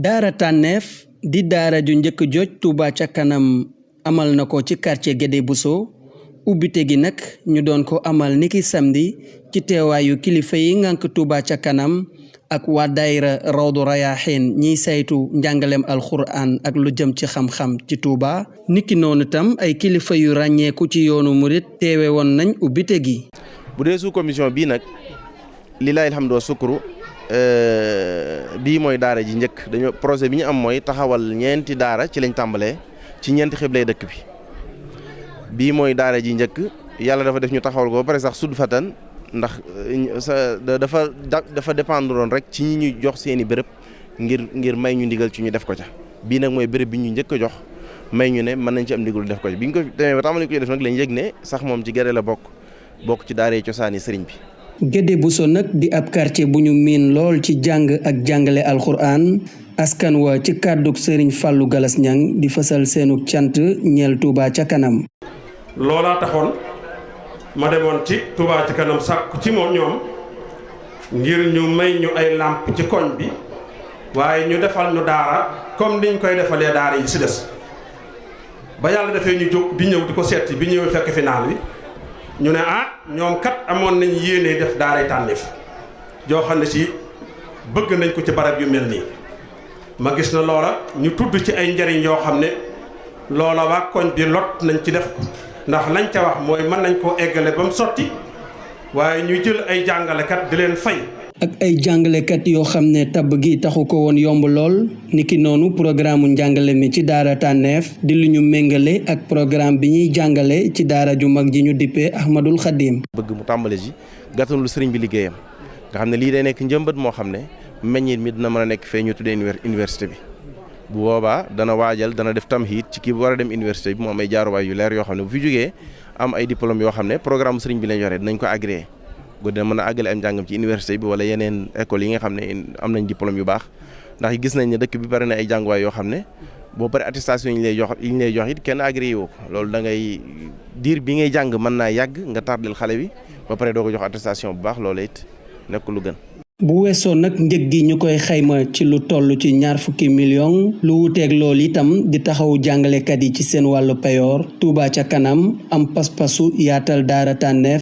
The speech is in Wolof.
daara tànneef di daara ju njëkk joj Touba ca kanam amal na ko ci quartier Guédé Bousso ubbite gi nag ñu doon ko amal niki samedi ci teewaayu kilifa yi ngànk Touba ca kanam ak waa daayira Rawdu Rayaahiin ñiy saytu njàngalem alxuraan ak lu jëm ci xam-xam ci Touba niki noonu tam ay kilifa yu ràññeeku ci yoonu murit teewe woon nañ ubbite gi. bu dee sous commission bii nag lillahi alhamdu wa sukru bii mooy daara ji njëkk dañoo projet bi ñu am mooy taxawal ñeenti daara ci lañ tàmbalee ci ñeenti xiblay dëkk bi bii mooy daara ji njëkk yàlla dafa def ñu taxawal ko ba pare sax sud fatan ndax dafa dépendre woon rek ci ñi ñuy jox seeni béréb ngir may ñu ndigal ci ñu def ko ca bii nag mooy béréb bi ñu njëkk a jox may ñu ne mën nañ ci am ndigal def ko ca bi ñu ko demee ba tàmbali ko def nag lañ yëg ne sax moom ci Guédé la bokk ci daara cosaani sëriñ bi. Guédé Bousso nag di ab quartier bu ñu miin lool ci jàng ak jàngale alxuraan askan wa ci kàddug sëriñ Fallou Galas Ñang di fësal seenu cant ñeel Touba ca kanam. loolaa taxoon ma demoon ci Touba ca kanam sàkku ci moom ñoom ngir ñu may ñu ay làmp ci koñ bi waaye ñu defal ñu daara comme niñ koy defalee daara yi si des ba yàlla defee ñu jóg di ñëw di ko seeti bi ñëwee fekk final wi ñu ne ñoom kat amoon nañ yéene def daaray tànneef joo xam ne si bëgg nañ ko ci barab yu mel nii ma gis na loola ñu tudd ci ay njariñ yoo xam ne loola waa koñ bi lot nañ ci def ko ndax lañ ca wax mooy mën nañ koo eggale ba mu sotti waaye ñu jël ay jàngalekat di leen fay. ak ay jàngalekat yoo xam ne tabb gi taxu ko woon yomb lool niki noonu programme njàngale mi ci daara tànneef di lu ñu méngale ak programme bi ñuy jàngale ci daara ju mag ji ñu dippee Ahmadul Xadim. bëgg mu tàmbale ji gàttanlu sëriñ bi liggéeyam nga xam ne lii day nekk njëmbat moo xam ne meññit mi dina mën a nekk fee ñu tuddee université bi bu boobaa dana waajal dana def tamhid ci kii bu war a dem université bi mu am ay jaaruwaay yu leer yoo xam ne bu fi jógee am ay diplôme yoo xam ne programme sëriñ bi lañ yore dinañ ko agréé bu dee mën a àggale am njàngam ci université bi wala yeneen école yi nga xam ne am nañ diplôme yu baax ndax gis nañ ne dëkk bi bari na ay jànguwaay yoo xam ne boo pare attestation yi ñu lay jox it kenn agréé woo ko loolu da ngay diir bi ngay jàng mën naa yàgg nga tardel xale bi ba pare doo ko jox attestation bu baax loolu it nekk lu gën. bu weesoo nag njëg gi ñu koy xayma ci lu toll ci 20 millions lu wuteeg loolu itam di taxawu jàngalekat yi ci seen wàllu payoor Touba ca kanam am pas-pasu yaatal daara tànneef